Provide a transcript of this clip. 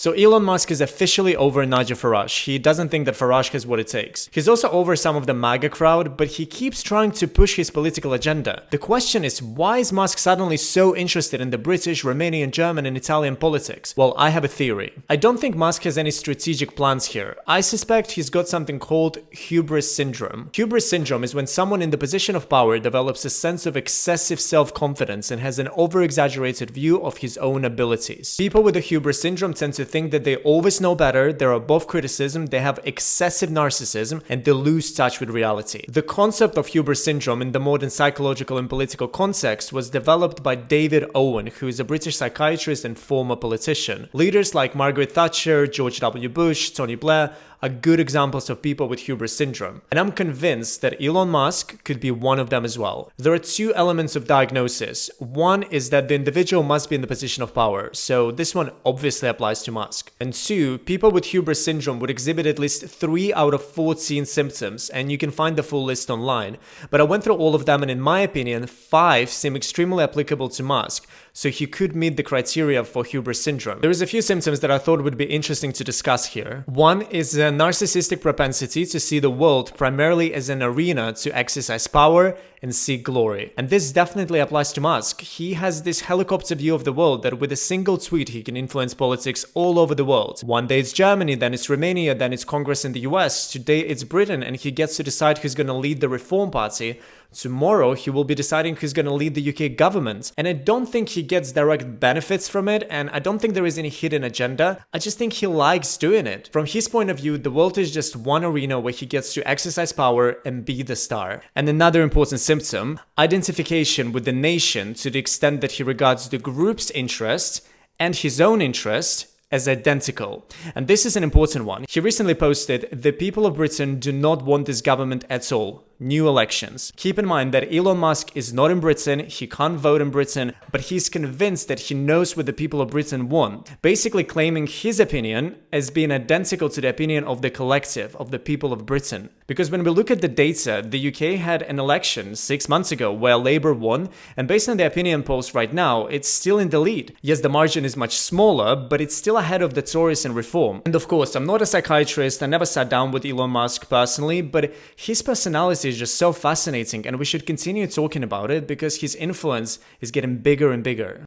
So Elon Musk is officially over Nigel Farage. He doesn't think that Farage has what it takes. He's also over some of the MAGA crowd, but he keeps trying to push his political agenda. The question is, why is Musk suddenly so interested in the British, Romanian, German, and Italian politics? Well, I have a theory. I don't think Musk has any strategic plans here. I suspect he's got something called hubris syndrome. Hubris syndrome is when someone in the position of power develops a sense of excessive self-confidence and has an over-exaggerated view of his own abilities. People with the hubris syndrome tend to think that they always know better, they're above criticism, they have excessive narcissism, and they lose touch with reality. The concept of hubris syndrome in the modern psychological and political context was developed by David Owen, who is a British psychiatrist and former politician. Leaders like Margaret Thatcher, George W. Bush, Tony Blair are good examples of people with hubris syndrome. And I'm convinced that Elon Musk could be one of them as well. There are two elements of diagnosis. One is that the individual must be in the position of power, so this one obviously applies to Musk. And two, people with hubris syndrome would exhibit at least 3 out of 14 symptoms, and you can find the full list online. But I went through all of them, and in my opinion, 5 seem extremely applicable to Musk, so he could meet the criteria for hubris syndrome. There is a few symptoms that I thought would be interesting to discuss here. One is a narcissistic propensity to see the world primarily as an arena to exercise power and seek glory. And this definitely applies to Musk. He has this helicopter view of the world that with a single tweet he can influence politics all over the world. One day it's Germany, then it's Romania, then it's Congress in the US, today it's Britain, and he gets to decide who's gonna lead the Reform Party. Tomorrow he will be deciding who's gonna lead the UK government. And I don't think he gets direct benefits from it, and I don't think there is any hidden agenda. I just think he likes doing it. From his point of view, the world is just one arena where he gets to exercise power and be the star. And another important symptom, identification with the nation to the extent that he regards the group's interest and his own interest as identical. And this is an important one. He recently posted, "The people of Britain do not want this government at all. New elections." Keep in mind that Elon Musk is not in Britain, he can't vote in Britain, but he's convinced that he knows what the people of Britain want, basically claiming his opinion as being identical to the opinion of the collective, of the people of Britain. Because when we look at the data, the UK had an election 6 months ago where Labour won, and based on the opinion polls right now, it's still in the lead. Yes, the margin is much smaller, but it's still ahead of the Tories and Reform. And of course, I'm not a psychiatrist, I never sat down with Elon Musk personally, but his personality is just so fascinating, and we should continue talking about it because his influence is getting bigger and bigger.